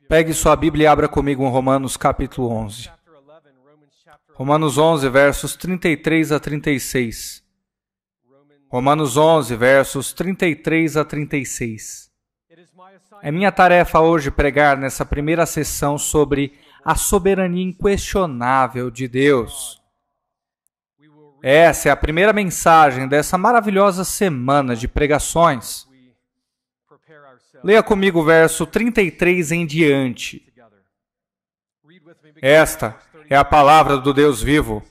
Pegue sua Bíblia e abra comigo em Romanos capítulo 11. Romanos 11, versos 33 a 36. Romanos 11, versos 33 a 36. É minha tarefa hoje pregar nessa primeira sessão sobre a soberania inquestionável de Deus. Essa é a primeira mensagem dessa maravilhosa semana de pregações. Leia comigo o verso 33 em diante. Esta é a palavra do Deus vivo.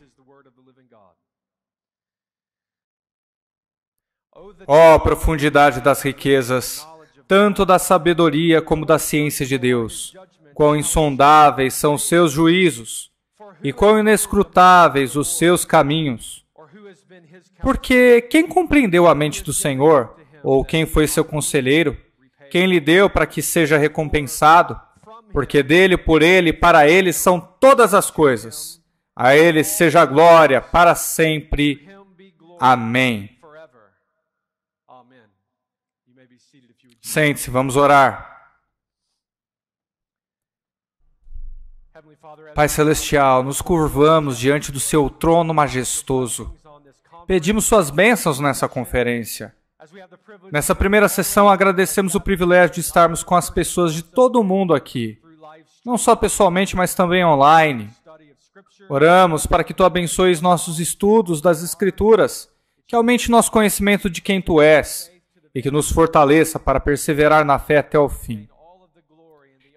Ó profundidade das riquezas, tanto da sabedoria como da ciência de Deus! Quão insondáveis são os seus juízos, e quão inescrutáveis os seus caminhos! Porque quem compreendeu a mente do Senhor? Ou quem foi seu conselheiro? Quem lhe deu para que seja recompensado? Porque dele, por ele e para ele são todas as coisas. A ele seja a glória para sempre. Amém. Sente-se, vamos orar. Pai Celestial, nos curvamos diante do seu trono majestoso. Pedimos suas bênçãos nessa conferência. Nessa primeira sessão, agradecemos o privilégio de estarmos com as pessoas de todo o mundo aqui. Não só pessoalmente, mas também online. Oramos para que Tu abençoes nossos estudos das Escrituras, que aumente nosso conhecimento de quem Tu és e que nos fortaleça para perseverar na fé até o fim.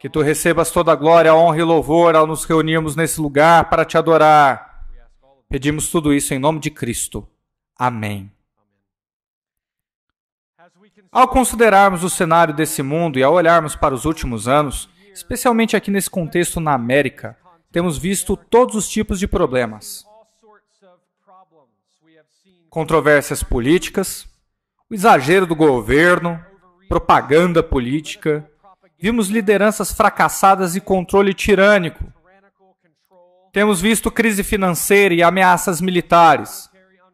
Que Tu recebas toda a glória, honra e louvor ao nos reunirmos nesse lugar para Te adorar. Pedimos tudo isso em nome de Cristo. Amém. Ao considerarmos o cenário desse mundo e ao olharmos para os últimos anos, especialmente aqui nesse contexto na América, temos visto todos os tipos de problemas. Controvérsias políticas, o exagero do governo, propaganda política, vimos lideranças fracassadas e controle tirânico. Temos visto crise financeira e ameaças militares.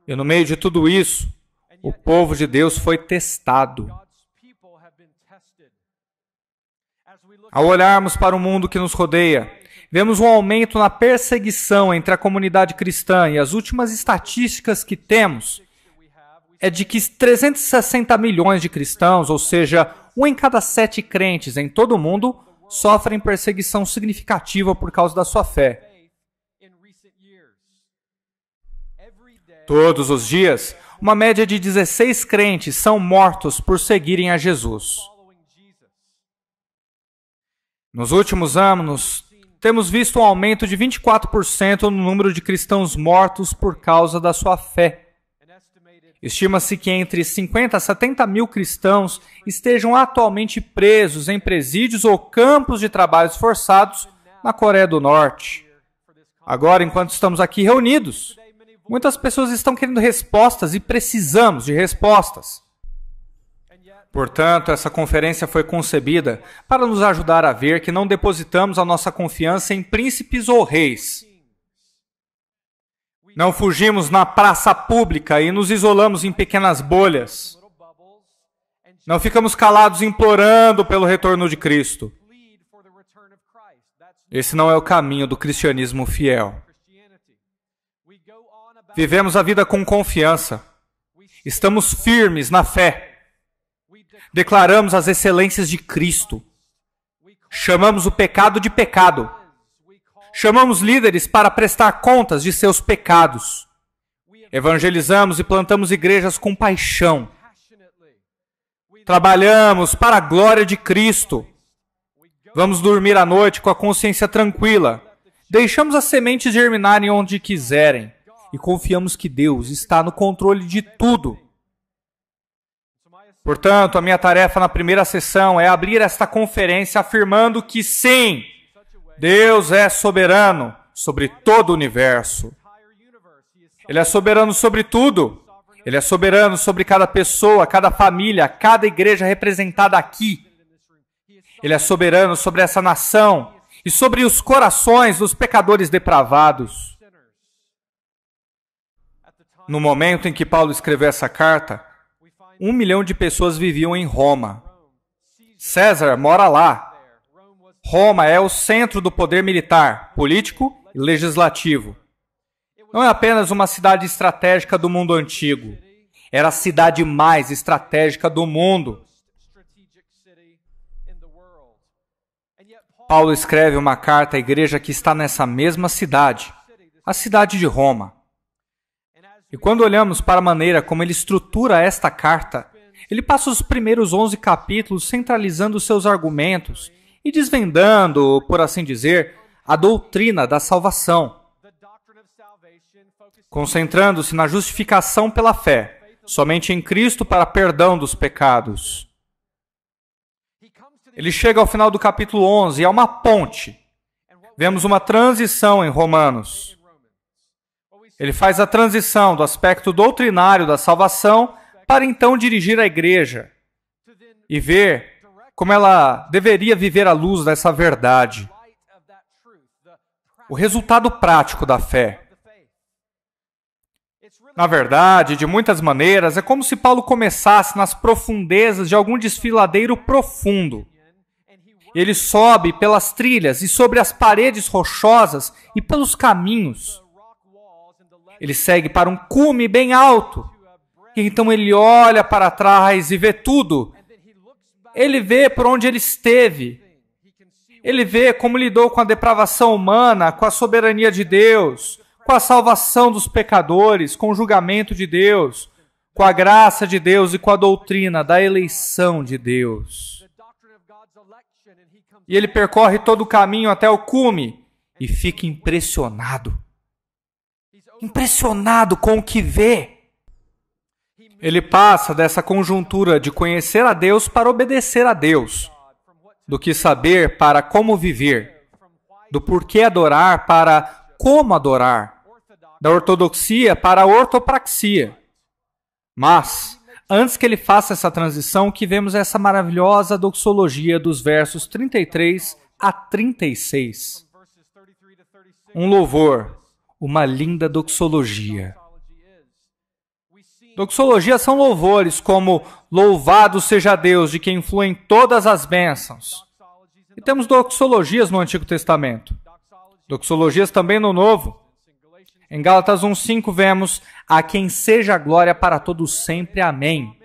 E no meio de tudo isso, o povo de Deus foi testado. Ao olharmos para o mundo que nos rodeia, vemos um aumento na perseguição entre a comunidade cristã e as últimas estatísticas que temos é de que 360 milhões de cristãos, ou seja, 1 em cada 7 crentes em todo o mundo, sofrem perseguição significativa por causa da sua fé. Todos os dias, uma média de 16 crentes são mortos por seguirem a Jesus. Nos últimos anos, temos visto um aumento de 24% no número de cristãos mortos por causa da sua fé. Estima-se que entre 50 a 70 mil cristãos estejam atualmente presos em presídios ou campos de trabalhos forçados na Coreia do Norte. Agora, enquanto estamos aqui reunidos, muitas pessoas estão querendo respostas e precisamos de respostas. Portanto, essa conferência foi concebida para nos ajudar a ver que não depositamos a nossa confiança em príncipes ou reis. Não fugimos na praça pública e nos isolamos em pequenas bolhas. Não ficamos calados implorando pelo retorno de Cristo. Esse não é o caminho do cristianismo fiel. Vivemos a vida com confiança. Estamos firmes na fé. Declaramos as excelências de Cristo. Chamamos o pecado de pecado. Chamamos líderes para prestar contas de seus pecados. Evangelizamos e plantamos igrejas com paixão. Trabalhamos para a glória de Cristo. Vamos dormir à noite com a consciência tranquila. Deixamos as sementes germinarem onde quiserem. E confiamos que Deus está no controle de tudo. Portanto, a minha tarefa na primeira sessão é abrir esta conferência afirmando que sim, Deus é soberano sobre todo o universo. Ele é soberano sobre tudo. Ele é soberano sobre cada pessoa, cada família, cada igreja representada aqui. Ele é soberano sobre essa nação e sobre os corações dos pecadores depravados. No momento em que Paulo escreveu essa carta, 1 milhão de pessoas viviam em Roma. César mora lá. Roma é o centro do poder militar, político e legislativo. Não é apenas uma cidade estratégica do mundo antigo. Era a cidade mais estratégica do mundo. Paulo escreve uma carta à igreja que está nessa mesma cidade, a cidade de Roma. E quando olhamos para a maneira como ele estrutura esta carta, ele passa os primeiros 11 capítulos centralizando seus argumentos e desvendando, por assim dizer, a doutrina da salvação, concentrando-se na justificação pela fé, somente em Cristo para perdão dos pecados. Ele chega ao final do capítulo 11 e é uma ponte. Vemos uma transição em Romanos. Ele faz a transição do aspecto doutrinário da salvação para então dirigir a igreja e ver como ela deveria viver à luz dessa verdade. O resultado prático da fé. Na verdade, de muitas maneiras, é como se Paulo começasse nas profundezas de algum desfiladeiro profundo. Ele sobe pelas trilhas e sobre as paredes rochosas e pelos caminhos. Ele segue para um cume bem alto. E então ele olha para trás e vê tudo. Ele vê por onde ele esteve. Ele vê como lidou com a depravação humana, com a soberania de Deus, com a salvação dos pecadores, com o julgamento de Deus, com a graça de Deus e com a doutrina da eleição de Deus. E ele percorre todo o caminho até o cume e fica impressionado. Impressionado com o que vê. Ele passa dessa conjuntura de conhecer a Deus para obedecer a Deus, do que saber para como viver, do porquê adorar para como adorar, da ortodoxia para a ortopraxia. Mas, antes que ele faça essa transição, que vemos essa maravilhosa doxologia dos versos 33 a 36. Um louvor, uma linda doxologia. Doxologias são louvores como louvado seja Deus, de quem fluem todas as bênçãos. E temos doxologias no Antigo Testamento. Doxologias também no Novo. Em Gálatas 1:5 vemos a quem seja a glória para todos sempre. Amém.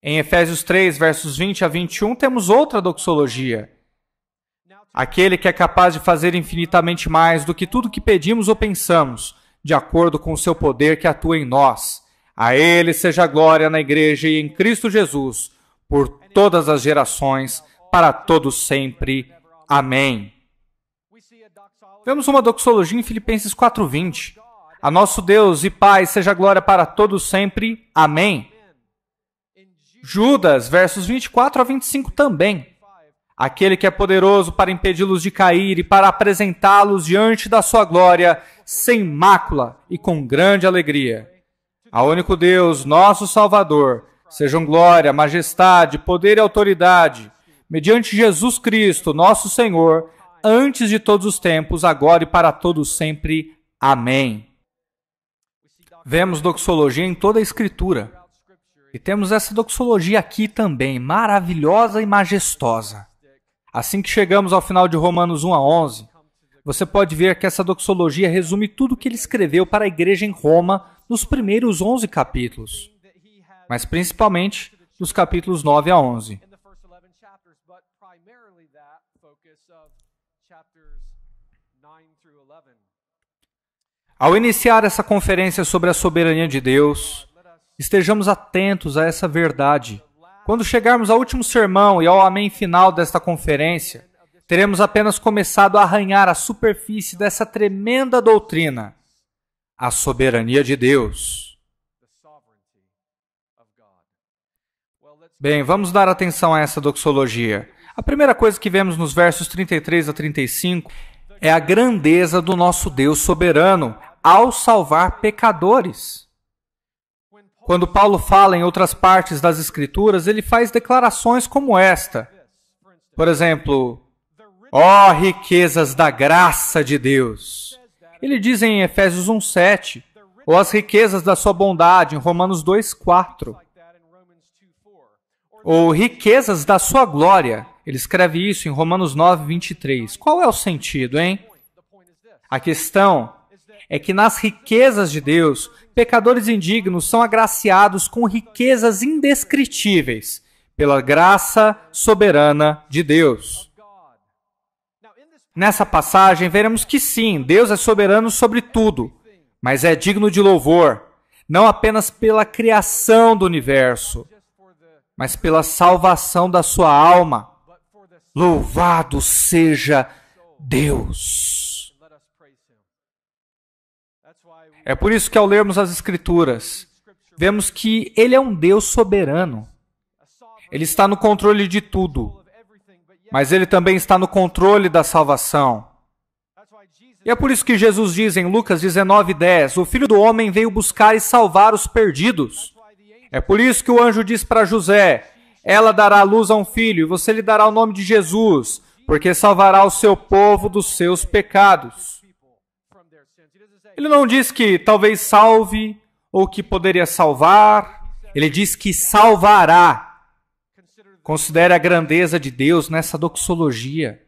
Em Efésios 3, versos 20 a 21, temos outra doxologia. Aquele que é capaz de fazer infinitamente mais do que tudo que pedimos ou pensamos, de acordo com o seu poder que atua em nós. A Ele seja a glória na Igreja e em Cristo Jesus, por todas as gerações, para todos sempre. Amém. Vemos uma doxologia em Filipenses 4:20. A nosso Deus e Pai seja a glória para todos sempre. Amém. Judas, versos 24 a 25 também. Aquele que é poderoso para impedi-los de cair e para apresentá-los diante da sua glória, sem mácula e com grande alegria. Ao único Deus, nosso Salvador, sejam glória, majestade, poder e autoridade, mediante Jesus Cristo, nosso Senhor, antes de todos os tempos, agora e para todos sempre. Amém. Vemos doxologia em toda a Escritura. E temos essa doxologia aqui também, maravilhosa e majestosa. Assim que chegamos ao final de Romanos 1 a 11, você pode ver que essa doxologia resume tudo o que ele escreveu para a igreja em Roma nos primeiros 11 capítulos, mas principalmente dos capítulos 9 a 11. Ao iniciar essa conferência sobre a soberania de Deus, estejamos atentos a essa verdade. Quando chegarmos ao último sermão e ao amém final desta conferência, teremos apenas começado a arranhar a superfície dessa tremenda doutrina, a soberania de Deus. Bem, vamos dar atenção a essa doxologia. A primeira coisa que vemos nos versos 33 a 35 é a grandeza do nosso Deus soberano ao salvar pecadores. Quando Paulo fala em outras partes das Escrituras, ele faz declarações como esta. Por exemplo, ó riquezas da graça de Deus. Ele diz em Efésios 1:7, ou as riquezas da sua bondade, em Romanos 2:4. Ou riquezas da sua glória, Ele escreve isso em Romanos 9, 23. Qual é o sentido, hein? A questão é que nas riquezas de Deus, pecadores indignos são agraciados com riquezas indescritíveis pela graça soberana de Deus. Nessa passagem, veremos que sim, Deus é soberano sobre tudo, mas é digno de louvor, não apenas pela criação do universo, mas pela salvação da sua alma. Louvado seja Deus! É por isso que ao lermos as Escrituras, vemos que Ele é um Deus soberano. Ele está no controle de tudo, mas Ele também está no controle da salvação. E é por isso que Jesus diz em Lucas 19:10, o Filho do Homem veio buscar e salvar os perdidos. É por isso que o anjo diz para José, ela dará à luz a um filho, e você lhe dará o nome de Jesus, porque salvará o seu povo dos seus pecados. Ele não diz que talvez salve, ou que poderia salvar, ele diz que salvará. Considere a grandeza de Deus nessa doxologia.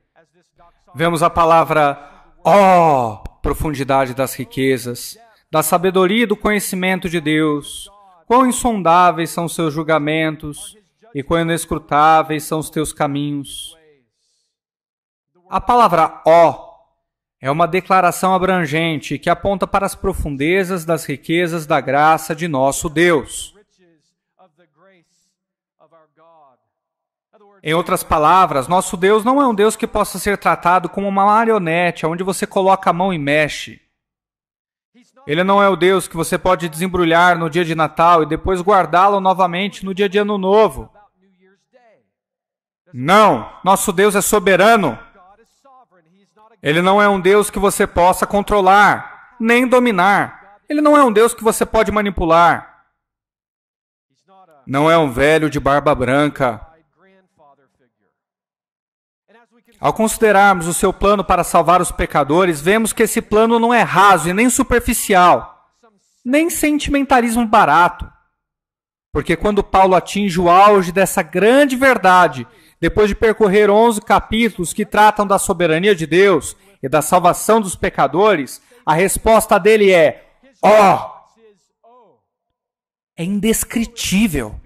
Vemos a palavra profundidade das riquezas, da sabedoria e do conhecimento de Deus. Quão insondáveis são os seus julgamentos e quão inescrutáveis são os teus caminhos. A palavra é uma declaração abrangente que aponta para as profundezas das riquezas da graça de nosso Deus. Em outras palavras, nosso Deus não é um Deus que possa ser tratado como uma marionete, onde você coloca a mão e mexe. Ele não é o Deus que você pode desembrulhar no dia de Natal e depois guardá-lo novamente no dia de Ano Novo. Não, nosso Deus é soberano. Ele não é um Deus que você possa controlar, nem dominar. Ele não é um Deus que você pode manipular. Não é um velho de barba branca. Ao considerarmos o seu plano para salvar os pecadores, vemos que esse plano não é raso e nem superficial, nem sentimentalismo barato. Porque quando Paulo atinge o auge dessa grande verdade, depois de percorrer 11 capítulos que tratam da soberania de Deus e da salvação dos pecadores, a resposta dele é é indescritível.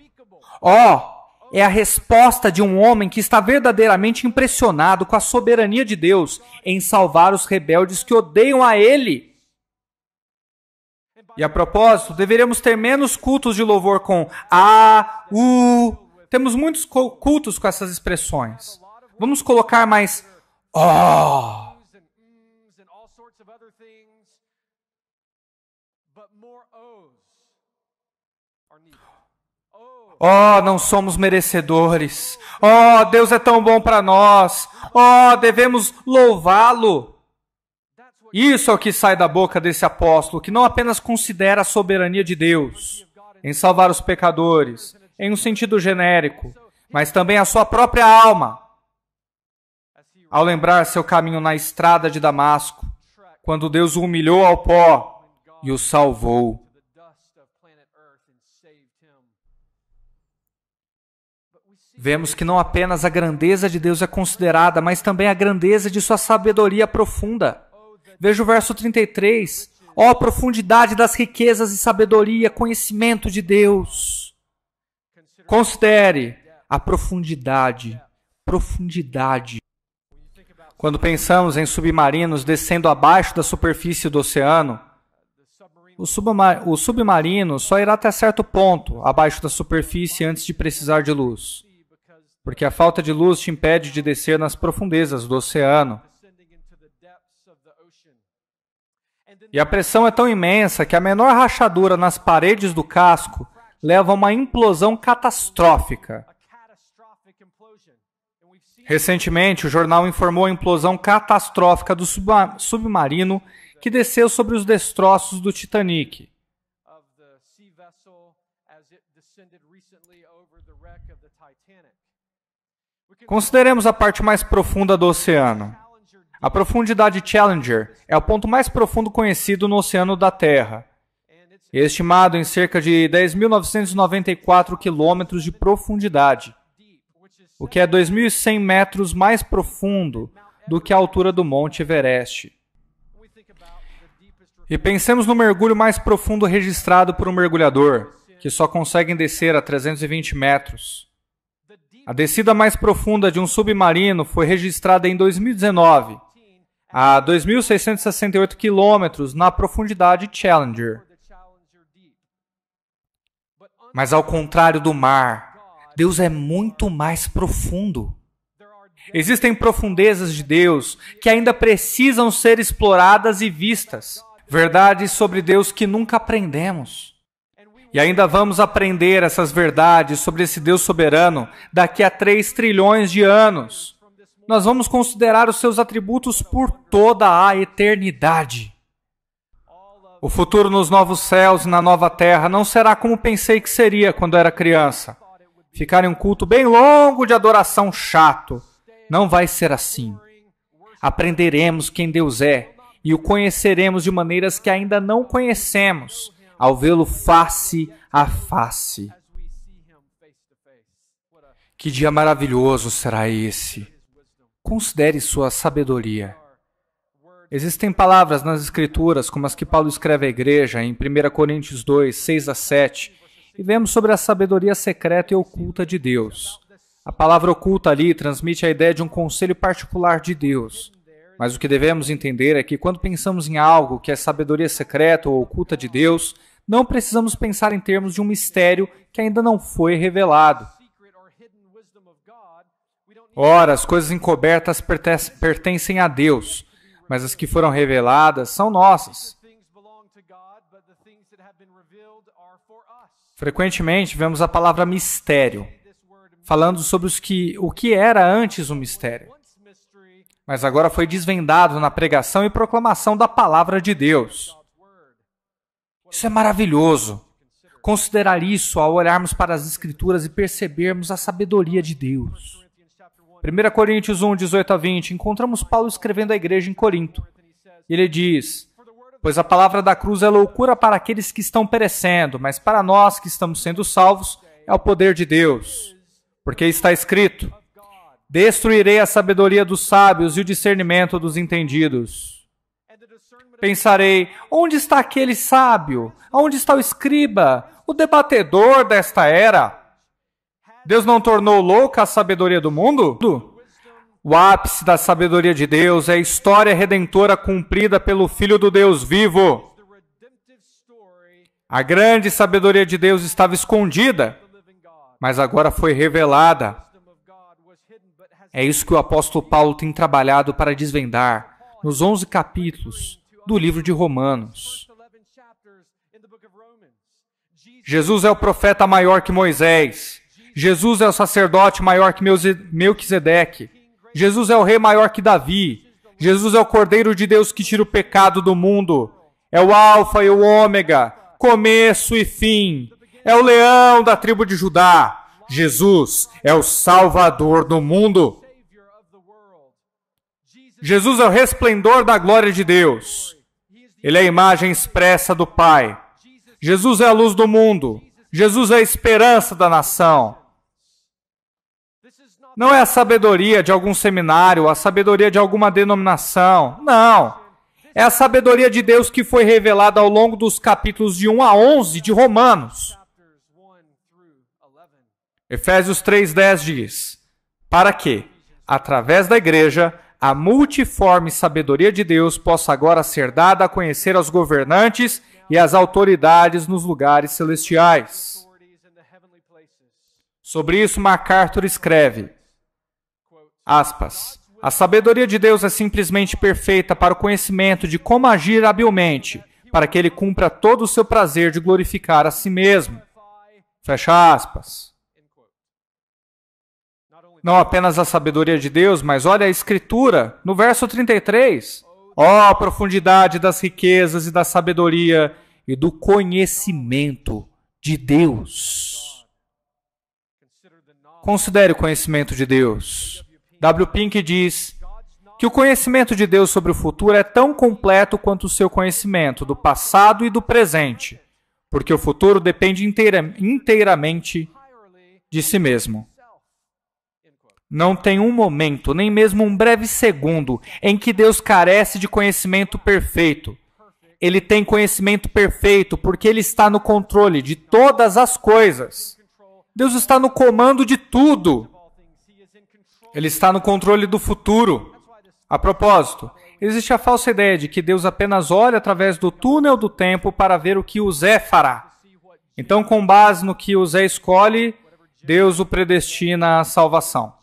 É a resposta de um homem que está verdadeiramente impressionado com a soberania de Deus em salvar os rebeldes que odeiam a Ele. E a propósito, deveríamos ter menos cultos de louvor com Temos muitos cultos com essas expressões. Vamos colocar mais não somos merecedores. Deus é tão bom para nós. Devemos louvá-lo. Isso é o que sai da boca desse apóstolo, que não apenas considera a soberania de Deus em salvar os pecadores, em um sentido genérico, mas também a sua própria alma. Ao lembrar seu caminho na estrada de Damasco, quando Deus o humilhou ao pó e o salvou. Vemos que não apenas a grandeza de Deus é considerada, mas também a grandeza de sua sabedoria profunda. Veja o verso 33. Profundidade das riquezas e sabedoria, conhecimento de Deus. Considere a profundidade. Quando pensamos em submarinos descendo abaixo da superfície do oceano, o submarino só irá até certo ponto abaixo da superfície antes de precisar de luz. Porque a falta de luz te impede de descer nas profundezas do oceano. E a pressão é tão imensa que a menor rachadura nas paredes do casco leva a uma implosão catastrófica. Recentemente, o jornal informou a implosão catastrófica do submarino que desceu sobre os destroços do Titanic. Consideremos a parte mais profunda do oceano. A profundidade Challenger é o ponto mais profundo conhecido no oceano da Terra. É estimado em cerca de 10.994 quilômetros de profundidade. o que é 2.100 metros mais profundo do que a altura do Monte Everest. E pensemos no mergulho mais profundo registrado por um mergulhador, que só conseguem descer a 320 metros. A descida mais profunda de um submarino foi registrada em 2019, a 2.668 quilômetros na profundidade Challenger. Mas ao contrário do mar, Deus é muito mais profundo. Existem profundezas de Deus que ainda precisam ser exploradas e vistas. Verdades sobre Deus que nunca aprendemos. E ainda vamos aprender essas verdades sobre esse Deus soberano daqui a 3 trilhões de anos. Nós vamos considerar os seus atributos por toda a eternidade. O futuro nos novos céus e na nova terra não será como pensei que seria quando era criança. Ficar em um culto bem longo de adoração chato. Não vai ser assim. Aprenderemos quem Deus é e o conheceremos de maneiras que ainda não conhecemos, ao vê-lo face a face. Que dia maravilhoso será esse! Considere sua sabedoria. Existem palavras nas Escrituras, como as que Paulo escreve à igreja, em 1 Coríntios 2, 6 a 7, e vemos sobre a sabedoria secreta e oculta de Deus. A palavra oculta ali transmite a ideia de um conselho particular de Deus. Mas o que devemos entender é que quando pensamos em algo que é sabedoria secreta ou oculta de Deus, não precisamos pensar em termos de um mistério que ainda não foi revelado. Ora, as coisas encobertas pertencem a Deus, mas as que foram reveladas são nossas. Frequentemente vemos a palavra mistério, falando sobre o que era antes um mistério. Mas agora foi desvendado na pregação e proclamação da palavra de Deus. Isso é maravilhoso. Considerar isso ao olharmos para as Escrituras e percebermos a sabedoria de Deus. 1 Coríntios 1, 18 a 20, encontramos Paulo escrevendo à igreja em Corinto. Ele diz: pois a palavra da cruz é loucura para aqueles que estão perecendo, mas para nós que estamos sendo salvos é o poder de Deus. Porque está escrito: destruirei a sabedoria dos sábios e o discernimento dos entendidos. Pensarei, onde está aquele sábio? Onde está o escriba? O debatedor desta era? Deus não tornou louca a sabedoria do mundo? O ápice da sabedoria de Deus é a história redentora cumprida pelo Filho do Deus vivo. A grande sabedoria de Deus estava escondida, mas agora foi revelada. É isso que o apóstolo Paulo tem trabalhado para desvendar nos 11 capítulos do livro de Romanos. Jesus é o profeta maior que Moisés. Jesus é o sacerdote maior que Melquisedeque. Jesus é o rei maior que Davi. Jesus é o Cordeiro de Deus que tira o pecado do mundo. É o Alfa e o Ômega, começo e fim. É o leão da tribo de Judá. Jesus é o Salvador do mundo. Jesus é o resplendor da glória de Deus. Ele é a imagem expressa do Pai. Jesus é a luz do mundo. Jesus é a esperança da nação. Não é a sabedoria de algum seminário, a sabedoria de alguma denominação. Não. É a sabedoria de Deus que foi revelada ao longo dos capítulos de 1 a 11 de Romanos. Efésios 3:10 diz: para que, através da igreja, a multiforme sabedoria de Deus possa agora ser dada a conhecer aos governantes e às autoridades nos lugares celestiais. Sobre isso, MacArthur escreve, aspas, a sabedoria de Deus é simplesmente perfeita para o conhecimento de como agir habilmente, para que ele cumpra todo o seu prazer de glorificar a si mesmo. Fecha aspas. Não apenas a sabedoria de Deus, mas olha a Escritura, no verso 33. Ó, profundidade das riquezas e da sabedoria e do conhecimento de Deus. Considere o conhecimento de Deus. W. Pink diz que o conhecimento de Deus sobre o futuro é tão completo quanto o seu conhecimento do passado e do presente, porque o futuro depende inteiramente de si mesmo. Não tem um momento, nem mesmo um breve segundo, em que Deus carece de conhecimento perfeito. Ele tem conhecimento perfeito porque Ele está no controle de todas as coisas. Deus está no comando de tudo. Ele está no controle do futuro. A propósito, existe a falsa ideia de que Deus apenas olha através do túnel do tempo para ver o que o Zé fará. Então, com base no que o Zé escolhe, Deus o predestina à salvação.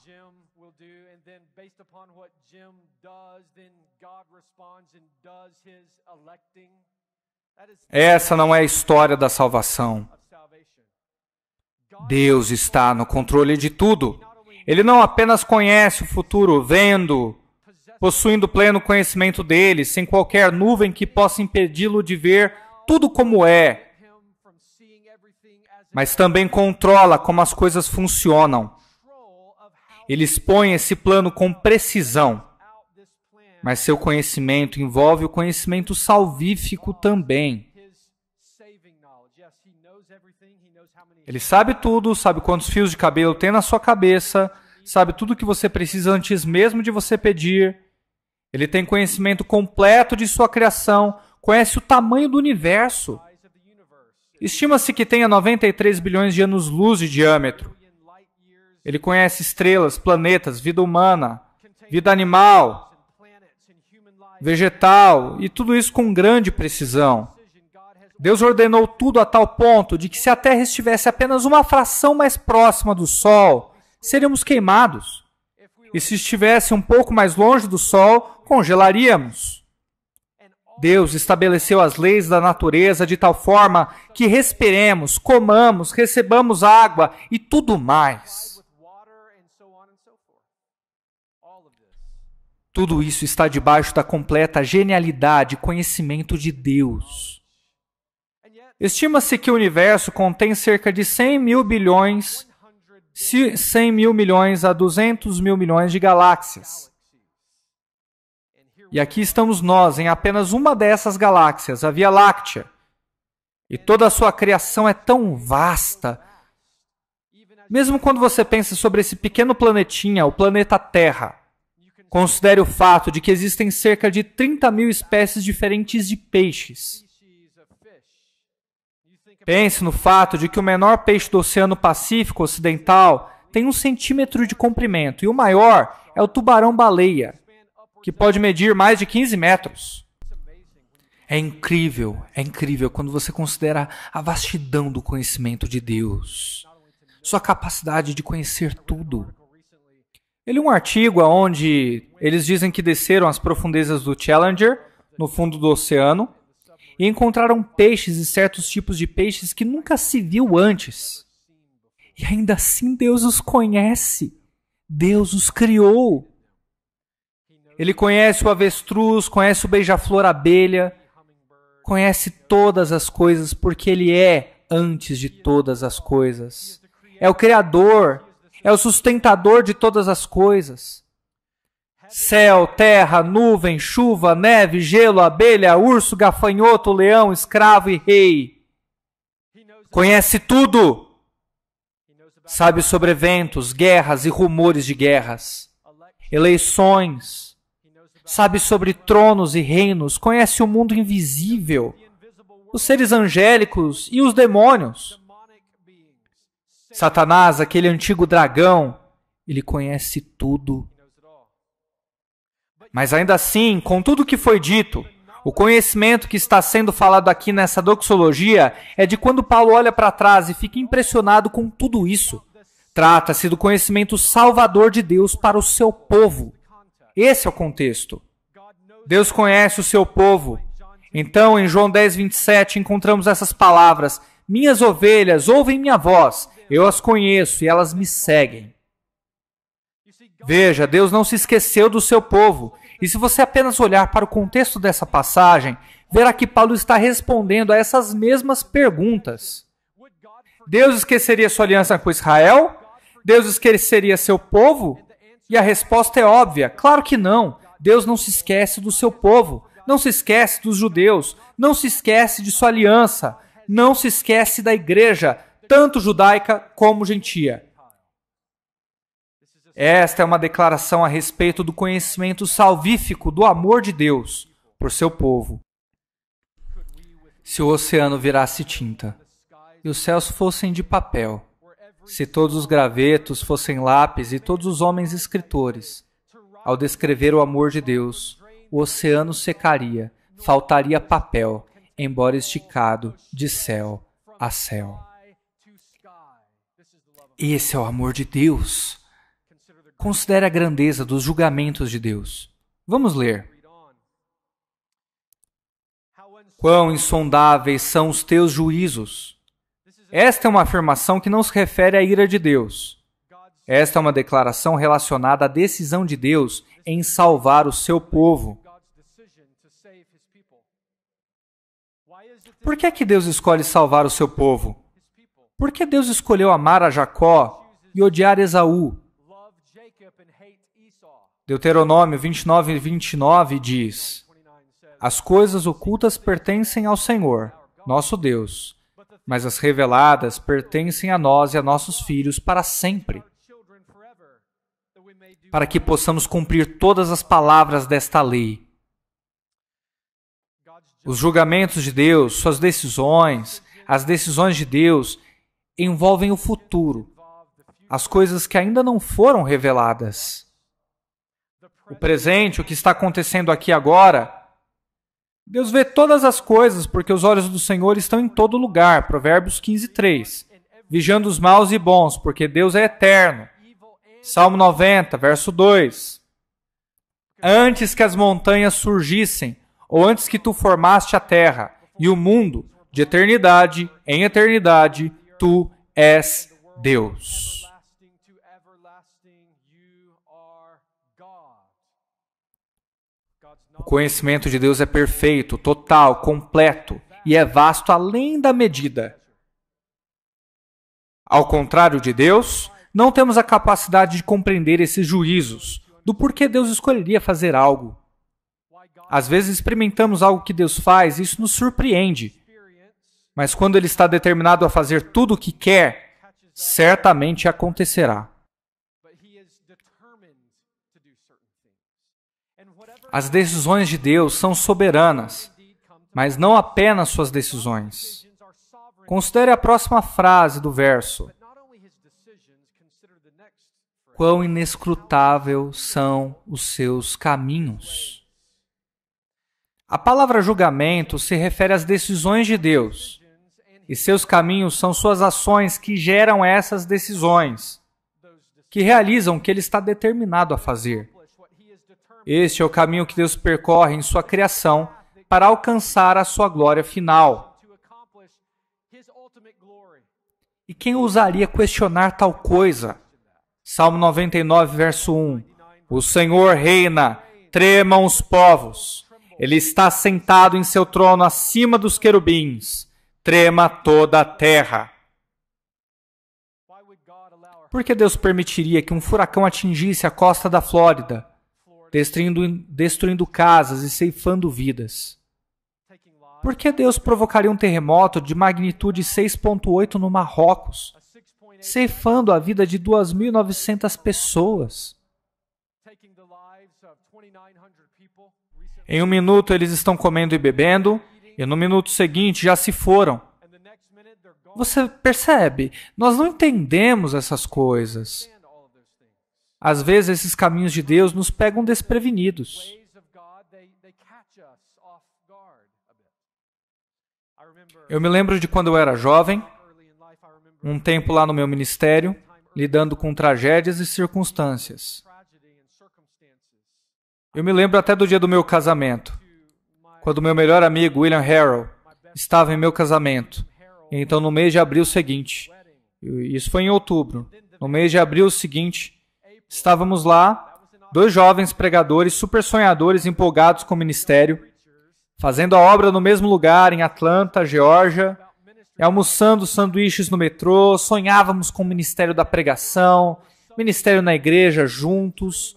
Essa não é a história da salvação. Deus está no controle de tudo. Ele não apenas conhece o futuro, vendo, possuindo pleno conhecimento dele, sem qualquer nuvem que possa impedi-lo de ver tudo como é, mas também controla como as coisas funcionam. Ele expõe esse plano com precisão, mas seu conhecimento envolve o conhecimento salvífico também. Ele sabe tudo, sabe quantos fios de cabelo tem na sua cabeça, sabe tudo o que você precisa antes mesmo de você pedir. Ele tem conhecimento completo de sua criação, conhece o tamanho do universo. Estima-se que tenha 93 bilhões de anos-luz de diâmetro. Ele conhece estrelas, planetas, vida humana, vida animal, vegetal, e tudo isso com grande precisão. Deus ordenou tudo a tal ponto de que se a Terra estivesse apenas uma fração mais próxima do Sol, seríamos queimados. E se estivesse um pouco mais longe do Sol, congelaríamos. Deus estabeleceu as leis da natureza de tal forma que respiremos, comamos, recebamos água e tudo mais. Tudo isso está debaixo da completa genialidade e conhecimento de Deus. Estima-se que o universo contém cerca de 100 mil milhões a 200 mil milhões de galáxias. E aqui estamos nós, em apenas uma dessas galáxias, a Via Láctea. E toda a sua criação é tão vasta. Mesmo quando você pensa sobre esse pequeno planetinha, o planeta Terra, considere o fato de que existem cerca de 30 mil espécies diferentes de peixes. Pense no fato de que o menor peixe do Oceano Pacífico Ocidental tem 1 centímetro de comprimento e o maior é o tubarão-baleia, que pode medir mais de 15 metros. É incrível quando você considera a vastidão do conhecimento de Deus, sua capacidade de conhecer tudo. Eu li um artigo onde eles dizem que desceram às profundezas do Challenger, no fundo do oceano, e encontraram peixes e certos tipos de peixes que nunca se viu antes. E ainda assim Deus os conhece. Deus os criou. Ele conhece o avestruz, conhece o beija-flor abelha, conhece todas as coisas porque Ele é antes de todas as coisas. É o Criador, é o sustentador de todas as coisas. Céu, terra, nuvem, chuva, neve, gelo, abelha, urso, gafanhoto, leão, escravo e rei. Conhece tudo. Sabe sobre eventos, guerras e rumores de guerras. Eleições. Sabe sobre tronos e reinos. Conhece o mundo invisível. Os seres angélicos e os demônios. Satanás, aquele antigo dragão, ele conhece tudo. Mas ainda assim, com tudo o que foi dito, o conhecimento que está sendo falado aqui nessa doxologia é de quando Paulo olha para trás e fica impressionado com tudo isso. Trata-se do conhecimento salvador de Deus para o seu povo. Esse é o contexto. Deus conhece o seu povo. Então, em João 10, 27, encontramos essas palavras: minhas ovelhas ouvem minha voz, eu as conheço e elas me seguem. Veja, Deus não se esqueceu do seu povo. E se você apenas olhar para o contexto dessa passagem, verá que Paulo está respondendo a essas mesmas perguntas. Deus esqueceria sua aliança com Israel? Deus esqueceria seu povo? E a resposta é óbvia, claro que não. Deus não se esquece do seu povo, não se esquece dos judeus, não se esquece de sua aliança, não se esquece da igreja, tanto judaica como gentia. Esta é uma declaração a respeito do conhecimento salvífico do amor de Deus por seu povo. Se o oceano virasse tinta e os céus fossem de papel, se todos os gravetos fossem lápis e todos os homens escritores, ao descrever o amor de Deus, o oceano secaria, faltaria papel, embora esticado de céu a céu. Esse é o amor de Deus. Considere a grandeza dos julgamentos de Deus. Vamos ler. Quão insondáveis são os teus juízos! Esta é uma afirmação que não se refere à ira de Deus. Esta é uma declaração relacionada à decisão de Deus em salvar o seu povo. Por que é que Deus escolhe salvar o seu povo? Por que Deus escolheu amar a Jacó e odiar Esaú? Deuteronômio 29:29 diz: As coisas ocultas pertencem ao Senhor, nosso Deus, mas as reveladas pertencem a nós e a nossos filhos para sempre, para que possamos cumprir todas as palavras desta lei. Os julgamentos de Deus, suas decisões, as decisões de Deus envolvem o futuro, as coisas que ainda não foram reveladas. O presente, o que está acontecendo aqui agora, Deus vê todas as coisas porque os olhos do Senhor estão em todo lugar. Provérbios 15:3. Vigiando os maus e bons, porque Deus é eterno. Salmo 90, verso 2. Antes que as montanhas surgissem, ou antes que tu formaste a terra e o mundo, de eternidade em eternidade, tu és Deus. O conhecimento de Deus é perfeito, total, completo e é vasto além da medida. Ao contrário de Deus, não temos a capacidade de compreender esses juízos, do porquê Deus escolheria fazer algo. Às vezes experimentamos algo que Deus faz e isso nos surpreende. Mas quando Ele está determinado a fazer tudo o que quer, certamente acontecerá. As decisões de Deus são soberanas, mas não apenas suas decisões. Considere a próxima frase do verso. Quão inescrutável são os seus caminhos. A palavra julgamento se refere às decisões de Deus, e seus caminhos são suas ações que geram essas decisões, que realizam o que Ele está determinado a fazer. Este é o caminho que Deus percorre em sua criação para alcançar a sua glória final. E quem ousaria questionar tal coisa? Salmo 99, verso 1. O Senhor reina, tremam os povos. Ele está sentado em seu trono acima dos querubins. Trema toda a terra. Por que Deus permitiria que um furacão atingisse a costa da Flórida, destruindo casas e ceifando vidas? Por que Deus provocaria um terremoto de magnitude 6,8 no Marrocos, ceifando a vida de 2.900 pessoas? Em um minuto eles estão comendo e bebendo, e no minuto seguinte já se foram. Você percebe? Nós não entendemos essas coisas. Às vezes esses caminhos de Deus nos pegam desprevenidos. Eu me lembro de quando eu era jovem, um tempo lá no meu ministério, lidando com tragédias e circunstâncias. Eu me lembro até do dia do meu casamento, quando meu melhor amigo, William Harrell, estava em meu casamento. Então, no mês de abril seguinte, isso foi em outubro, no mês de abril seguinte, estávamos lá, 2 jovens pregadores super sonhadores empolgados com o ministério, fazendo a obra no mesmo lugar, em Atlanta, Geórgia, e almoçando sanduíches no metrô, sonhávamos com o ministério da pregação, ministério na igreja, juntos.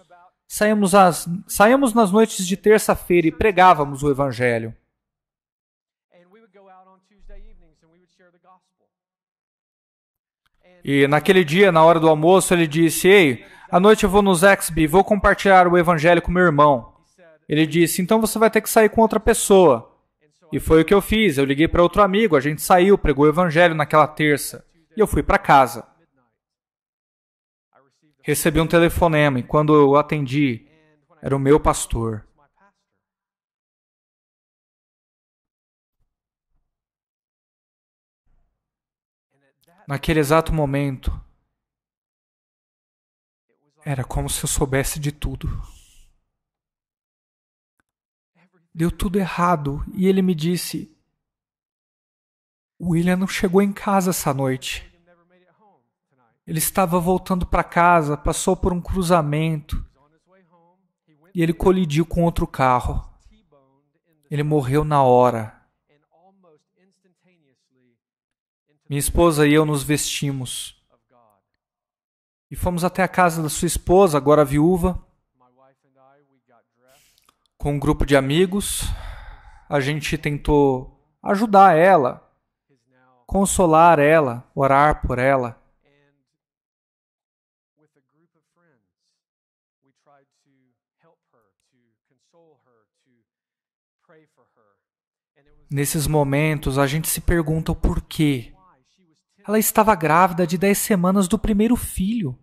Saíamos nas noites de terça-feira e pregávamos o Evangelho. E naquele dia, na hora do almoço, ele disse: Ei, à noite eu vou no Zaxby e vou compartilhar o evangelho com meu irmão. Ele disse: Então você vai ter que sair com outra pessoa. E foi o que eu fiz. Eu liguei para outro amigo, a gente saiu, pregou o evangelho naquela terça. E eu fui para casa. Recebi um telefonema e quando eu atendi, era o meu pastor. Naquele exato momento, era como se eu soubesse de tudo. Deu tudo errado e ele me disse: William não chegou em casa essa noite. Ele estava voltando para casa, passou por um cruzamento e ele colidiu com outro carro. Ele morreu na hora. Minha esposa e eu nos vestimos e fomos até a casa da sua esposa, agora viúva, com um grupo de amigos. A gente tentou ajudar ela, consolar ela, orar por ela. Nesses momentos, a gente se pergunta o porquê. Ela estava grávida de 10 semanas do primeiro filho.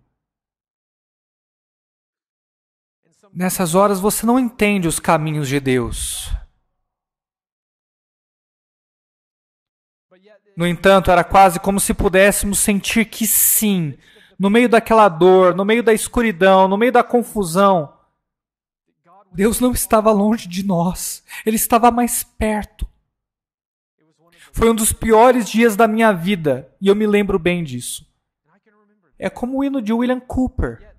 Nessas horas, você não entende os caminhos de Deus. No entanto, era quase como se pudéssemos sentir que sim, no meio daquela dor, no meio da escuridão, no meio da confusão, Deus não estava longe de nós. Ele estava mais perto. Foi um dos piores dias da minha vida, e eu me lembro bem disso. É como o hino de William Cooper.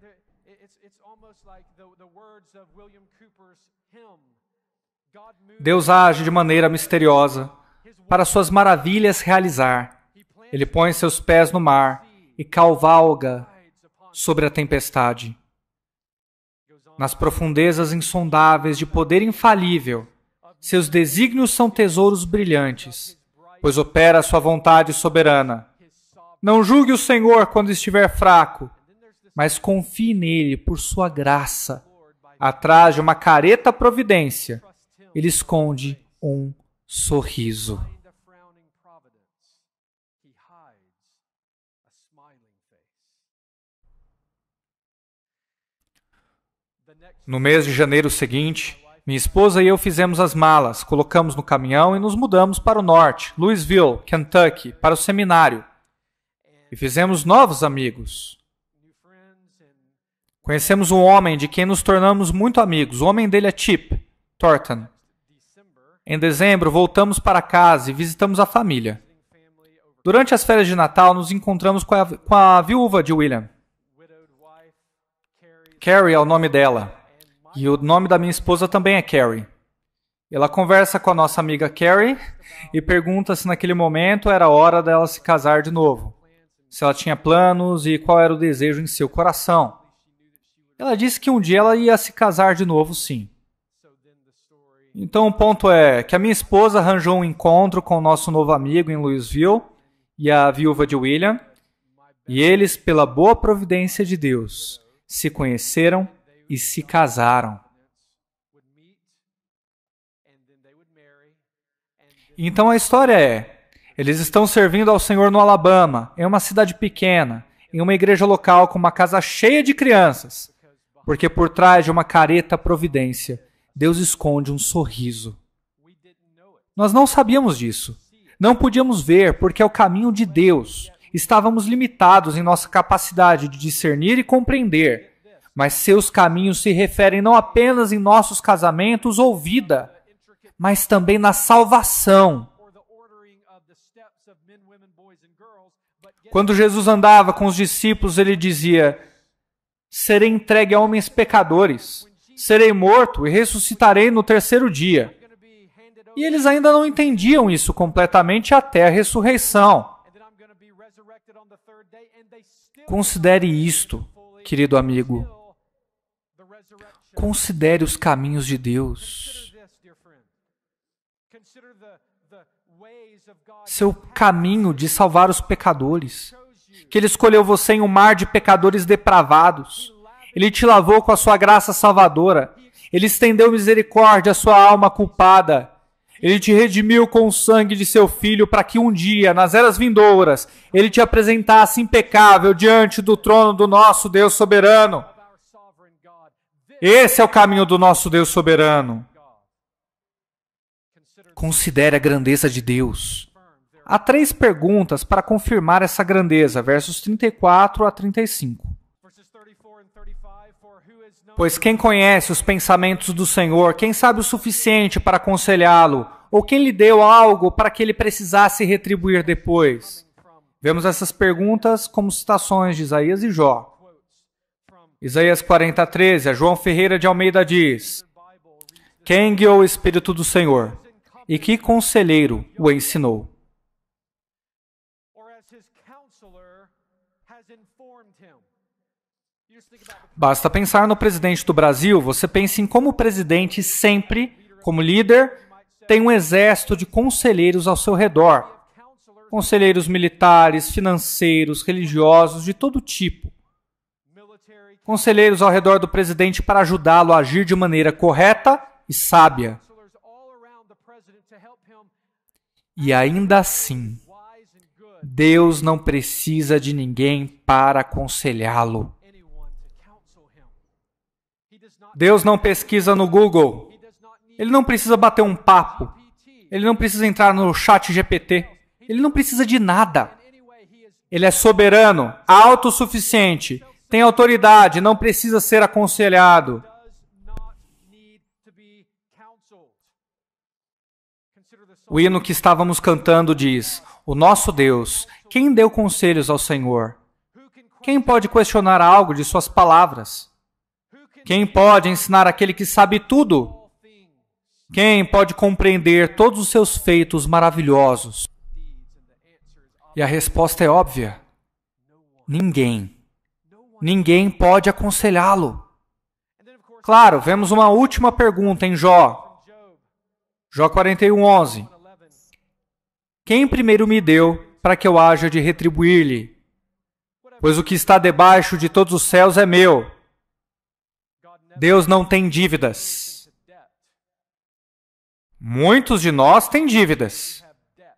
Deus age de maneira misteriosa, para suas maravilhas realizar. Ele põe seus pés no mar e cavalga sobre a tempestade. Nas profundezas insondáveis de poder infalível, seus desígnios são tesouros brilhantes, pois opera a sua vontade soberana. Não julgue o Senhor quando estiver fraco, mas confie nele por sua graça. Atrás de uma careta providência, ele esconde um sorriso. No mês de janeiro seguinte, minha esposa e eu fizemos as malas, colocamos no caminhão e nos mudamos para o norte, Louisville, Kentucky, para o seminário. E fizemos novos amigos. Conhecemos um homem de quem nos tornamos muito amigos. O homem dele é Chip Thornton. Em dezembro, voltamos para casa e visitamos a família. Durante as férias de Natal, nos encontramos com a viúva de William. Carrie é o nome dela. E o nome da minha esposa também é Carrie. Ela conversa com a nossa amiga Carrie e pergunta se naquele momento era hora dela se casar de novo. Se ela tinha planos e qual era o desejo em seu coração. Ela disse que um dia ela ia se casar de novo, sim. Então o ponto é que a minha esposa arranjou um encontro com o nosso novo amigo em Louisville e a viúva de William, e eles, pela boa providência de Deus, se conheceram e se casaram. Então a história é, eles estão servindo ao Senhor no Alabama, em uma cidade pequena, em uma igreja local com uma casa cheia de crianças, porque por trás de uma careta providência, Deus esconde um sorriso. Nós não sabíamos disso. Não podíamos ver porque é o caminho de Deus. Estávamos limitados em nossa capacidade de discernir e compreender, mas seus caminhos se referem não apenas em nossos casamentos ou vida, mas também na salvação. Quando Jesus andava com os discípulos, ele dizia: serei entregue a homens pecadores, serei morto e ressuscitarei no terceiro dia. E eles ainda não entendiam isso completamente até a ressurreição. Considere isto, querido amigo. Considere os caminhos de Deus. Seu caminho de salvar os pecadores. que Ele escolheu você em um mar de pecadores depravados. Ele te lavou com a sua graça salvadora. Ele estendeu misericórdia à sua alma culpada. Ele te redimiu com o sangue de seu Filho para que um dia, nas eras vindouras, Ele te apresentasse impecável diante do trono do nosso Deus soberano. Esse é o caminho do nosso Deus soberano. Considere a grandeza de Deus. Há 3 perguntas para confirmar essa grandeza, versos 34 a 35. Pois quem conhece os pensamentos do Senhor, quem sabe o suficiente para aconselhá-lo, ou quem lhe deu algo para que ele precisasse retribuir depois? Vemos essas perguntas como citações de Isaías e Jó. Isaías 40:13, a João Ferreira de Almeida diz: quem guiou o Espírito do Senhor? E que conselheiro o ensinou? Basta pensar no presidente do Brasil, você pensa em como o presidente sempre, como líder, tem um exército de conselheiros ao seu redor. Conselheiros militares, financeiros, religiosos, de todo tipo. Conselheiros ao redor do presidente para ajudá-lo a agir de maneira correta e sábia. E ainda assim, Deus não precisa de ninguém para aconselhá-lo. Deus não pesquisa no Google. Ele não precisa bater um papo. Ele não precisa entrar no chat GPT. Ele não precisa de nada. Ele é soberano, autossuficiente, tem autoridade, não precisa ser aconselhado. O hino que estávamos cantando diz: o nosso Deus, quem deu conselhos ao Senhor? Quem pode questionar algo de suas palavras? Quem pode ensinar aquele que sabe tudo? Quem pode compreender todos os seus feitos maravilhosos? E a resposta é óbvia: ninguém. Ninguém pode aconselhá-lo. Claro, vemos uma última pergunta em Jó. Jó 41:11. Quem primeiro me deu para que eu haja de retribuir-lhe? Pois o que está debaixo de todos os céus é meu. Deus não tem dívidas. Muitos de nós têm dívidas,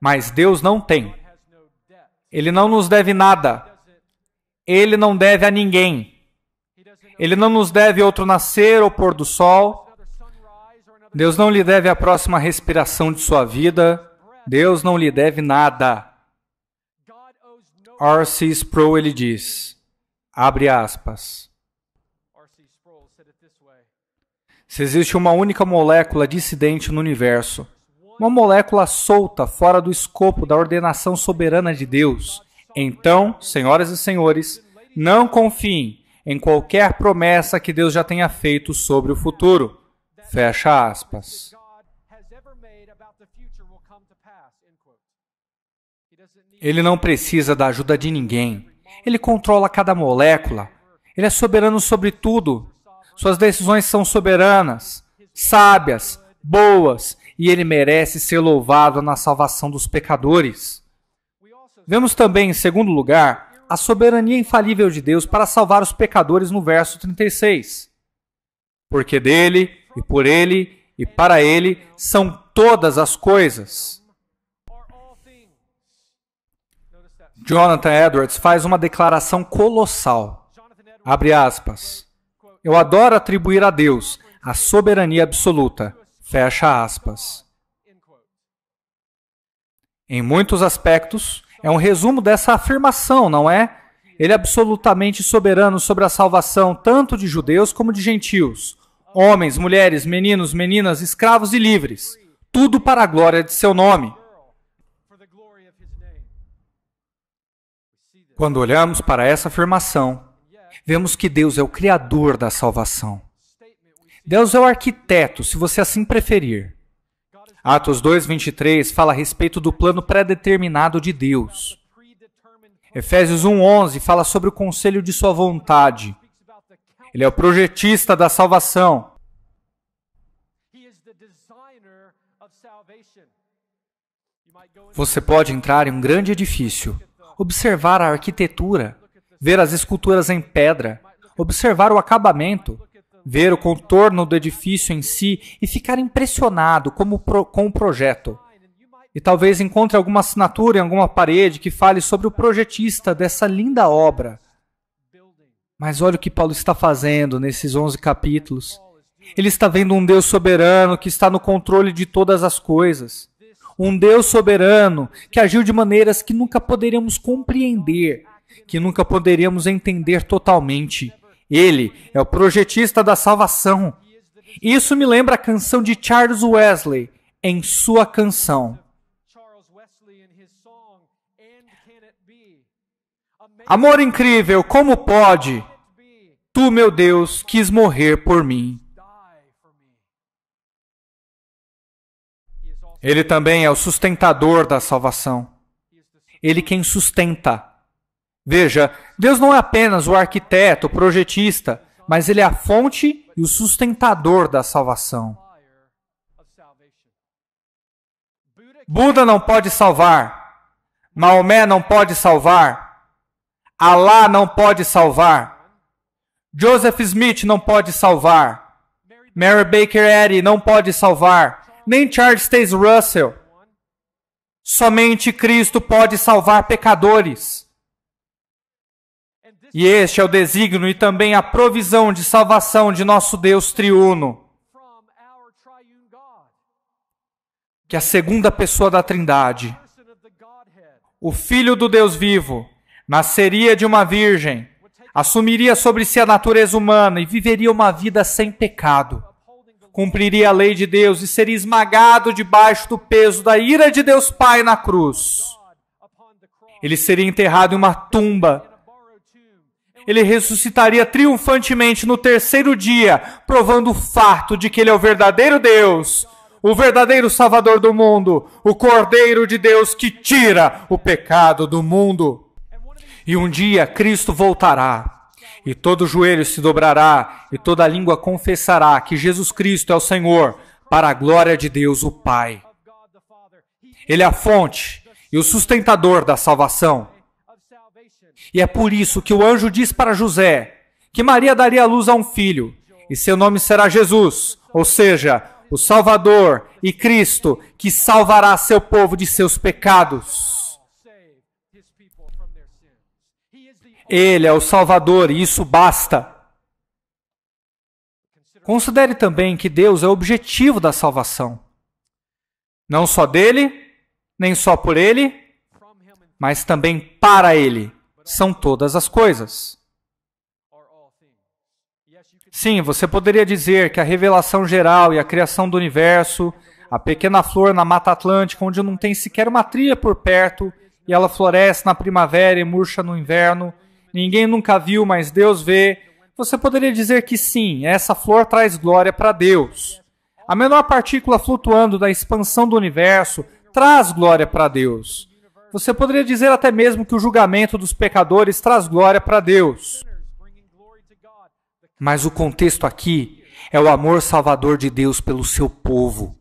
mas Deus não tem. Ele não nos deve nada. Ele não deve a ninguém. Ele não nos deve outro nascer ou pôr do sol. Deus não lhe deve a próxima respiração de sua vida. Deus não lhe deve nada. R.C. Sproul, ele diz, abre aspas, se existe uma única molécula dissidente no universo, uma molécula solta fora do escopo da ordenação soberana de Deus, então, senhoras e senhores, não confiem em qualquer promessa que Deus já tenha feito sobre o futuro. Fecha aspas. Ele não precisa da ajuda de ninguém. Ele controla cada molécula. Ele é soberano sobre tudo. Suas decisões são soberanas, sábias, boas, e ele merece ser louvado na salvação dos pecadores. Vemos também, em segundo lugar, a soberania infalível de Deus para salvar os pecadores no verso 36. Porque dele, e por ele, e para ele são todas as coisas. Jonathan Edwards faz uma declaração colossal. Abre aspas. Eu adoro atribuir a Deus a soberania absoluta. Fecha aspas. Em muitos aspectos, é um resumo dessa afirmação, não é? Ele é absolutamente soberano sobre a salvação tanto de judeus como de gentios. Homens, mulheres, meninos, meninas, escravos e livres. Tudo para a glória de seu nome. Quando olhamos para essa afirmação, vemos que Deus é o Criador da salvação. Deus é o arquiteto, se você assim preferir. Atos 2:23 fala a respeito do plano pré-determinado de Deus. Efésios 1:11 fala sobre o conselho de sua vontade. Ele é o projetista da salvação. Você pode entrar em um grande edifício, observar a arquitetura, ver as esculturas em pedra, observar o acabamento, ver o contorno do edifício em si e ficar impressionado com o projeto. E talvez encontre alguma assinatura em alguma parede que fale sobre o projetista dessa linda obra. Mas olha o que Paulo está fazendo nesses 11 capítulos. Ele está vendo um Deus soberano que está no controle de todas as coisas. Um Deus soberano que agiu de maneiras que nunca poderíamos compreender, que nunca poderíamos entender totalmente. Ele é o projetista da salvação. Isso me lembra a canção de Charles Wesley em sua canção. Amor incrível, como pode? Tu, meu Deus, quis morrer por mim. Ele também é o sustentador da salvação. Ele quem sustenta. Veja, Deus não é apenas o arquiteto, o projetista, mas Ele é a fonte e o sustentador da salvação. Buda não pode salvar. Maomé não pode salvar. Alá não pode salvar. Joseph Smith não pode salvar. Mary Baker Eddy não pode salvar. Nem Charles Taze Russell. Somente Cristo pode salvar pecadores. E este é o desígnio e também a provisão de salvação de nosso Deus triuno. Que a segunda pessoa da Trindade, o Filho do Deus vivo, nasceria de uma virgem, assumiria sobre si a natureza humana e viveria uma vida sem pecado. Cumpriria a lei de Deus e seria esmagado debaixo do peso da ira de Deus Pai na cruz. Ele seria enterrado em uma tumba. Ele ressuscitaria triunfantemente no terceiro dia, provando o fato de que Ele é o verdadeiro Deus, o verdadeiro Salvador do mundo, o Cordeiro de Deus que tira o pecado do mundo. E um dia Cristo voltará, e todo joelho se dobrará, e toda língua confessará que Jesus Cristo é o Senhor, para a glória de Deus o Pai. Ele é a fonte e o sustentador da salvação. E é por isso que o anjo diz para José que Maria daria à luz a um filho, e seu nome será Jesus, ou seja, o Salvador e Cristo, que salvará seu povo de seus pecados. Ele é o Salvador e isso basta. Considere também que Deus é o objetivo da salvação. Não só dele, nem só por ele, mas também para ele. São todas as coisas. Sim, você poderia dizer que a revelação geral e a criação do universo, a pequena flor na Mata Atlântica, onde não tem sequer uma trilha por perto, e ela floresce na primavera e murcha no inverno, ninguém nunca viu, mas Deus vê. Você poderia dizer que sim, essa flor traz glória para Deus. A menor partícula flutuando da expansão do universo traz glória para Deus. Você poderia dizer até mesmo que o julgamento dos pecadores traz glória para Deus. Mas o contexto aqui é o amor salvador de Deus pelo seu povo.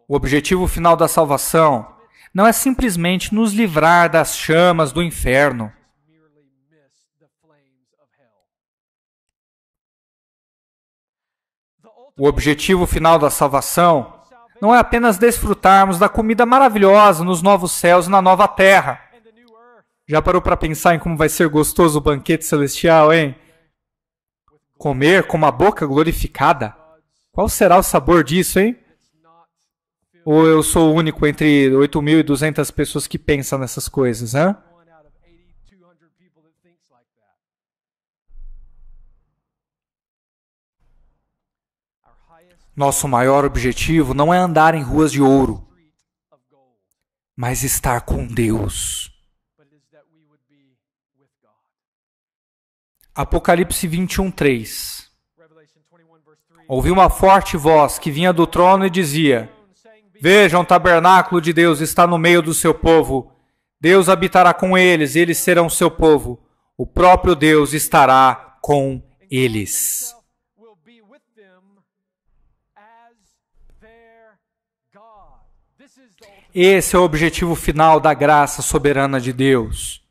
O objetivo final da salvação não é simplesmente nos livrar das chamas do inferno. O objetivo final da salvação não é apenas desfrutarmos da comida maravilhosa nos novos céus e na nova terra. Já parou para pensar em como vai ser gostoso o banquete celestial, hein? Comer com uma boca glorificada. Qual será o sabor disso, hein? Ou eu sou o único entre 8.200 pessoas que pensam nessas coisas, hein? Nosso maior objetivo não é andar em ruas de ouro, mas estar com Deus. Apocalipse 21:3. Ouvi uma forte voz que vinha do trono e dizia: Vejam, o tabernáculo de Deus está no meio do seu povo. Deus habitará com eles e eles serão seu povo. O próprio Deus estará com eles. Esse é o objetivo final da graça soberana de Deus.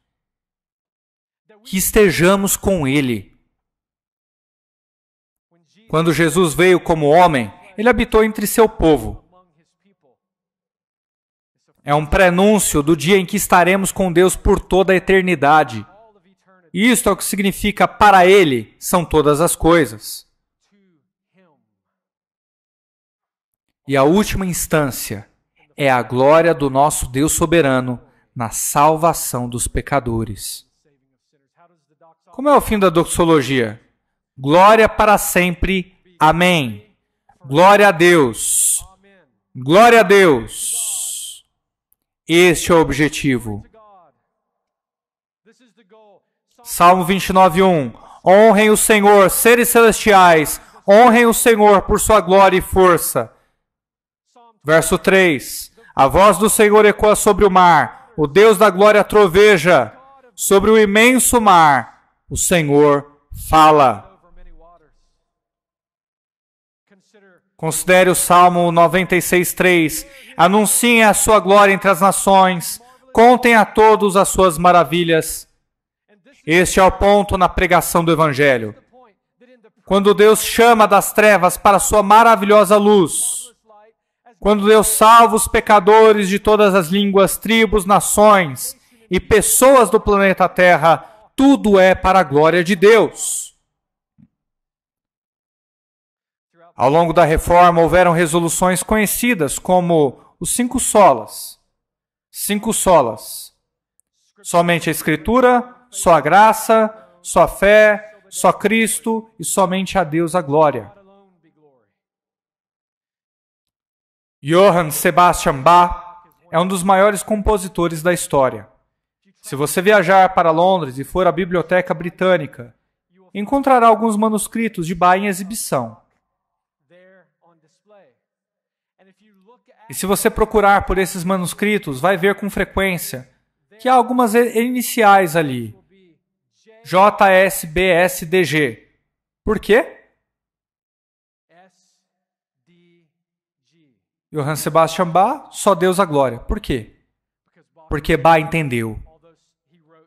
Que estejamos com Ele. Quando Jesus veio como homem, Ele habitou entre seu povo. É um prenúncio do dia em que estaremos com Deus por toda a eternidade. E isto é o que significa para Ele são todas as coisas. E a última instância é a glória do nosso Deus soberano na salvação dos pecadores. Como é o fim da doxologia? Glória para sempre. Amém. Glória a Deus. Glória a Deus. Este é o objetivo. Salmo 29:1. Honrem o Senhor, seres celestiais. Honrem o Senhor por sua glória e força. Verso 3. A voz do Senhor ecoa sobre o mar. O Deus da glória troveja. Sobre o imenso mar, o Senhor fala. Considere o Salmo 96:3. Anunciem a sua glória entre as nações. Contem a todos as suas maravilhas. Este é o ponto na pregação do Evangelho. Quando Deus chama das trevas para a sua maravilhosa luz. Quando Deus salva os pecadores de todas as línguas, tribos, nações e pessoas do planeta Terra, tudo é para a glória de Deus. Ao longo da Reforma, houveram resoluções conhecidas como os 5 solas. 5 solas. Somente a Escritura, só a graça, só a fé, só Cristo e somente a Deus a glória. Johann Sebastian Bach é um dos maiores compositores da história. Se você viajar para Londres e for à Biblioteca Britânica, encontrará alguns manuscritos de Bach em exibição. E se você procurar por esses manuscritos, vai ver com frequência que há algumas iniciais ali. JSBSDG. Por quê? Johann Sebastian Bach, só Deus a glória. Por quê? Porque Bach entendeu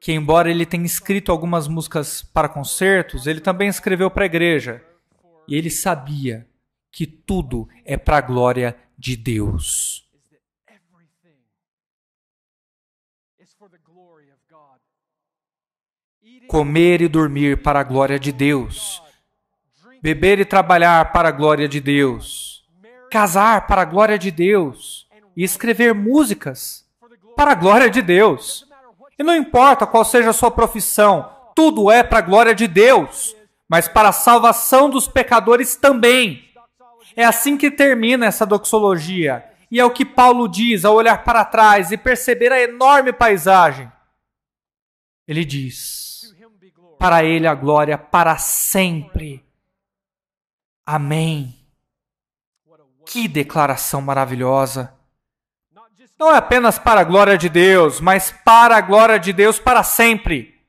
que, embora ele tenha escrito algumas músicas para concertos, ele também escreveu para a igreja. E ele sabia que tudo é para a glória de Deus. Comer e dormir para a glória de Deus. Beber e trabalhar para a glória de Deus. Casar para a glória de Deus. E escrever músicas para a glória de Deus. E não importa qual seja a sua profissão, tudo é para a glória de Deus, mas para a salvação dos pecadores também. É assim que termina essa doxologia. E é o que Paulo diz ao olhar para trás e perceber a enorme paisagem. Ele diz: para Ele a glória para sempre. Amém. Que declaração maravilhosa. Não é apenas para a glória de Deus, mas para a glória de Deus para sempre.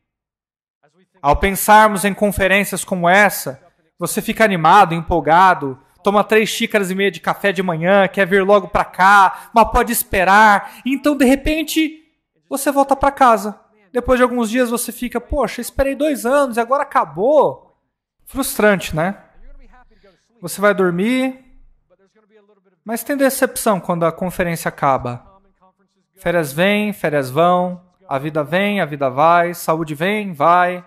Ao pensarmos em conferências como essa, você fica animado, empolgado, toma 3 xícaras e meia de café de manhã, quer vir logo para cá, mas pode esperar. Então, de repente, você volta para casa. Depois de alguns dias você fica, poxa, esperei 2 anos e agora acabou. Frustrante, né? Você vai dormir, mas tem decepção quando a conferência acaba. Férias vêm, férias vão, a vida vem, a vida vai, saúde vem, vai.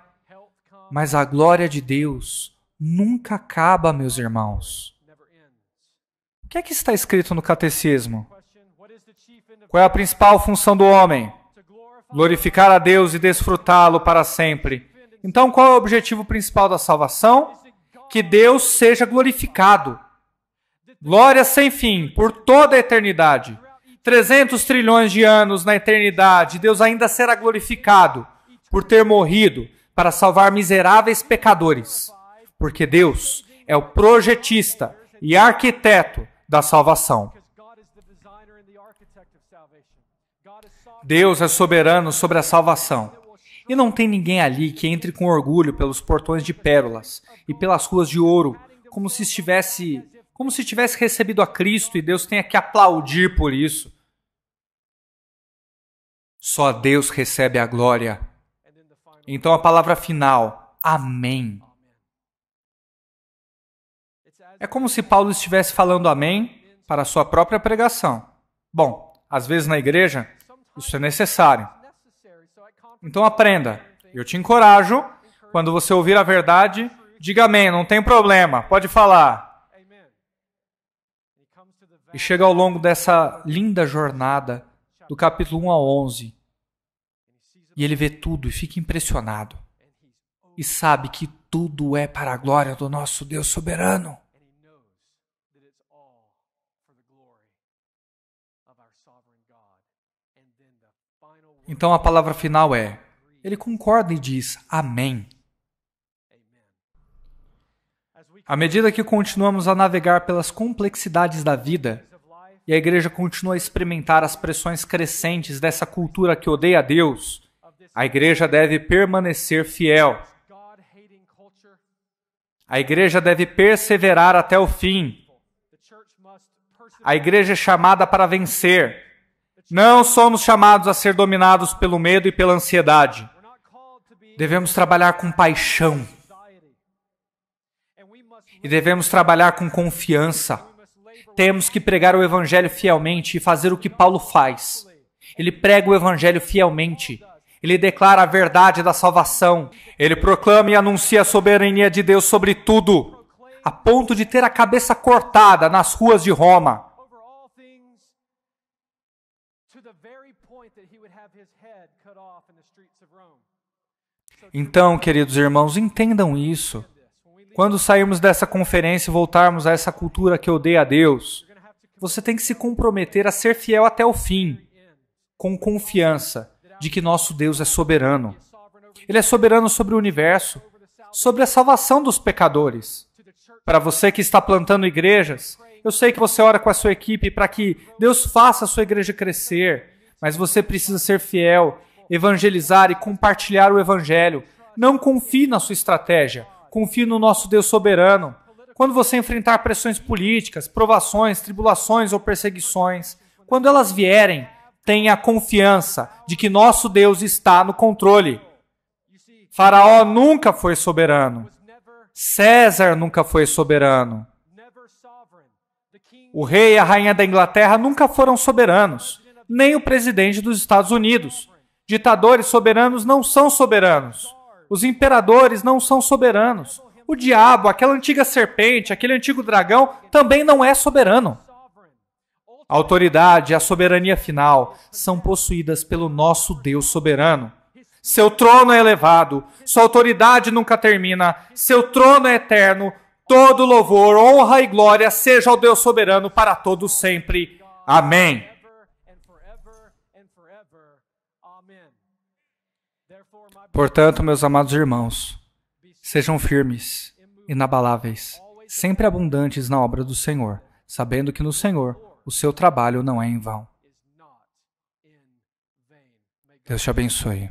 Mas a glória de Deus nunca acaba, meus irmãos. O que é que está escrito no catecismo? Qual é a principal função do homem? Glorificar a Deus e desfrutá-lo para sempre. Então, qual é o objetivo principal da salvação? Que Deus seja glorificado. Glória sem fim, por toda a eternidade. 300 trilhões de anos na eternidade, Deus ainda será glorificado por ter morrido para salvar miseráveis pecadores. Porque Deus é o projetista e arquiteto da salvação. Deus é soberano sobre a salvação. E não tem ninguém ali que entre com orgulho pelos portões de pérolas e pelas ruas de ouro, como se tivesse recebido a Cristo e Deus tenha que aplaudir por isso. Só Deus recebe a glória. Então a palavra final, amém. É como se Paulo estivesse falando amém para a sua própria pregação. Bom, às vezes na igreja, isso é necessário. Então aprenda. Eu te encorajo, quando você ouvir a verdade, diga amém, não tem problema, pode falar. E chega ao longo dessa linda jornada, do capítulo 1 a 11, e ele vê tudo e fica impressionado. E sabe que tudo é para a glória do nosso Deus soberano. Então a palavra final é, ele concorda e diz, amém. À medida que continuamos a navegar pelas complexidades da vida, e a igreja continua a experimentar as pressões crescentes dessa cultura que odeia a Deus, a igreja deve permanecer fiel. A igreja deve perseverar até o fim. A igreja é chamada para vencer. Não somos chamados a ser dominados pelo medo e pela ansiedade. Devemos trabalhar com paixão. E devemos trabalhar com confiança. Temos que pregar o Evangelho fielmente e fazer o que Paulo faz. Ele prega o Evangelho fielmente. Ele declara a verdade da salvação. Ele proclama e anuncia a soberania de Deus sobre tudo, a ponto de ter a cabeça cortada nas ruas de Roma. Então, queridos irmãos, entendam isso. Quando sairmos dessa conferência e voltarmos a essa cultura que odeia a Deus, você tem que se comprometer a ser fiel até o fim, com confiança de que nosso Deus é soberano. Ele é soberano sobre o universo, sobre a salvação dos pecadores. Para você que está plantando igrejas, eu sei que você ora com a sua equipe para que Deus faça a sua igreja crescer, mas você precisa ser fiel, evangelizar e compartilhar o Evangelho. Não confie na sua estratégia, confie no nosso Deus soberano. Quando você enfrentar pressões políticas, provações, tribulações ou perseguições, quando elas vierem, tenha confiança de que nosso Deus está no controle. Faraó nunca foi soberano. César nunca foi soberano. O rei e a rainha da Inglaterra nunca foram soberanos. Nem o presidente dos Estados Unidos. Ditadores soberanos não são soberanos. Os imperadores não são soberanos. O diabo, aquela antiga serpente, aquele antigo dragão, também não é soberano. A autoridade e a soberania final são possuídas pelo nosso Deus soberano. Seu trono é elevado, sua autoridade nunca termina, seu trono é eterno, todo louvor, honra e glória seja ao Deus soberano para todos sempre. Amém. Portanto, meus amados irmãos, sejam firmes, inabaláveis, sempre abundantes na obra do Senhor, sabendo que no Senhor o seu trabalho não é em vão. Deus te abençoe.